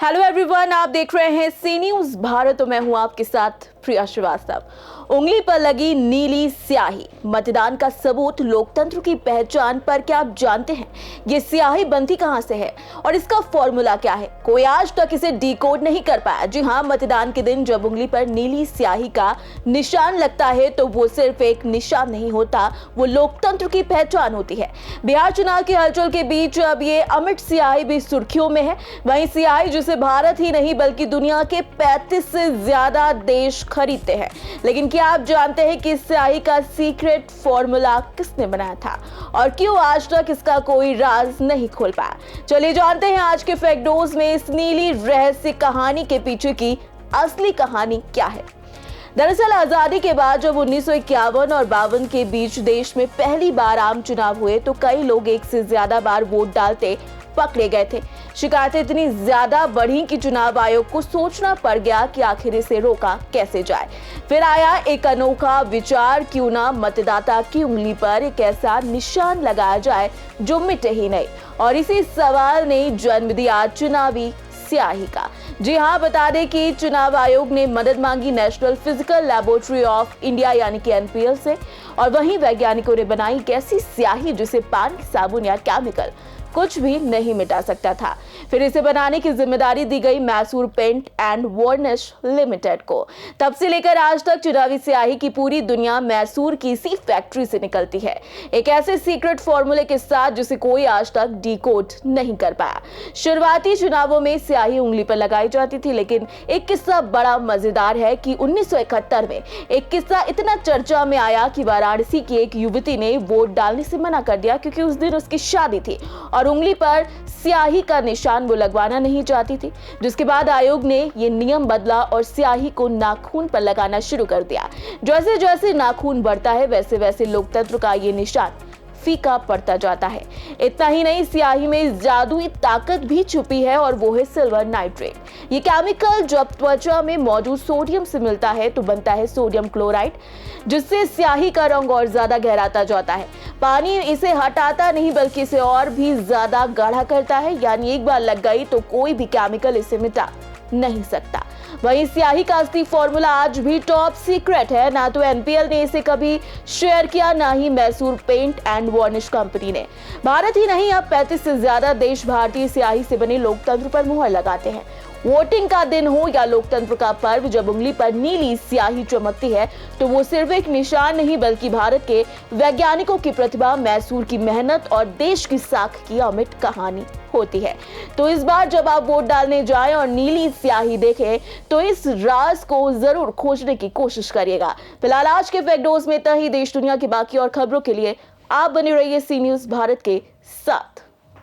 Hello everyone, आप देख रहे हैं सी न्यूज भारत और मैं हूं आपके साथ प्रिया श्रीवास्तव। उंगली पर लगी नीली स्याही मतदान का सबूत, लोकतंत्र की पहचान। पर क्या आप जानते हैं ये स्याही बनती कहां से है और इसका फॉर्मूला क्या है? कोई आज तक इसे डिकोड नहीं कर पाया। जी हां, मतदान के दिन जब उंगली पर नीली स्याही का निशान लगता है तो वो सिर्फ एक निशान नहीं होता, वो लोकतंत्र की पहचान होती है। बिहार चुनाव की हलचल के बीच अब ये अमिट स्याही भी सुर्खियों में है। वहीं स्याही जिसे भारत ही नहीं बल्कि दुनिया के 35 से ज्यादा देश खरीदते हैं। लेकिन क्या आप जानते हैं कि इस स्याही का सीक्रेट फॉर्मूला किसने बनाया था और क्यों आज तक इसका कोई राज नहीं खोल पाया? चलिए जानते हैं आज के फैक्ट डोज में इस नीली रहस्य कहानी के पीछे की असली कहानी क्या है। दरअसल आजादी के बाद जब 1951 और 52 के बीच देश में पहली बार आम चुनाव हुए तो कई लोग एक से ज्यादा बार वोट डालते पकड़े गए थे। शिकायतें इतनी ज्यादा बढ़ी कि चुनाव आयोग को सोचना पड़ गया कि आखिर इसे रोका कैसे जाए। फिर आया एक अनोखा विचार, क्यों ना मतदाता की उंगली पर एक ऐसा निशान लगाया जाए जो मिटे ही नहीं। और इसी सवाल ने जन्म दिया चुनावी स्याही का। जी हां, बता दें कि चुनाव आयोग ने मदद मांगी national physical laboratory of India यानी कि एनपीएल से, और वहीं वैज्ञानिकों ने बनाई एक ऐसी स्याही जिसे पानी, साबुन या केमिकल कुछ भी नहीं मिटा सकता था। फिर इसे बनाने की जिम्मेदारी दी गई Mysore paint and varnish limited को। तब से लेकर आज तक चुनावी स्याही की पूरी दुनिया मैसूर की इसी फैक्ट्री से निकलती है, एक ऐसे सीक्रेट फॉर्मूले के साथ जिसे कोई आज तक डिकोड नहीं कर पाया। शुरुआती चुनावों में स्याही उंगली पर लगाई जाती थी, लेकिन एक किस्सा बड़ा मजेदार है कि 1971 में एक किस्सा इतना चर्चा में आया कि वाराणसी की एक युवती ने वोट डालने से मना कर दिया क्योंकि उस दिन उसकी शादी थी और उंगली पर स्याही का निशान वो लगवाना नहीं चाहती थी। जिसके बाद आयोग ने ये नियम बदला और स्याही को नाखून पर लगाना शुरू कर दिया। जैसे जैसे नाखून बढ़ता है वैसे वैसे लोकतंत्र का ये निशान फीका पड़ता जाता है। इतना ही नहीं, स्याही में जादुई ताकत भी छुपी है और वो है सिल्वर नाइट्रेट। ये केमिकल जब त्वचा में मौजूद सोडियम से मिलता है तो बनता है सोडियम क्लोराइड, जिससे स्याही का रंग और ज्यादा गहराता जाता है। पानी इसे हटाता नहीं बल्कि इसे और भी ज्यादा गाढ़ा करता है, यानी एक बार लग गई तो कोई भी केमिकल इसे मिटा नहीं सकता। वहीं स्याही का असली फॉर्मूला आज भी टॉप सीक्रेट है। ना तो एनपीएल ने इसे कभी शेयर किया, ना ही Mysore paint and varnish company ने। भारत ही नहीं, अब 35 से ज्यादा देश भारतीय स्याही से बने लोकतंत्र पर मुहर लगाते हैं। वोटिंग का दिन हो या लोकतंत्र का पर्व, जब उंगली पर नीली स्याही चमकती है तो वो सिर्फ एक निशान नहीं बल्कि भारत के वैज्ञानिकों की प्रतिभा, मैसूर की मेहनत और देश की साख की अमिट कहानी होती है। तो इस बार जब आप वोट डालने जाएं और नीली स्याही देखें तो इस राज को जरूर खोजने की कोशिश करिएगा। फिलहाल आज के फैक्ट डोज में इतना ही। देश दुनिया की बाकी और खबरों के लिए आप बने रहिए सी न्यूज भारत के साथ।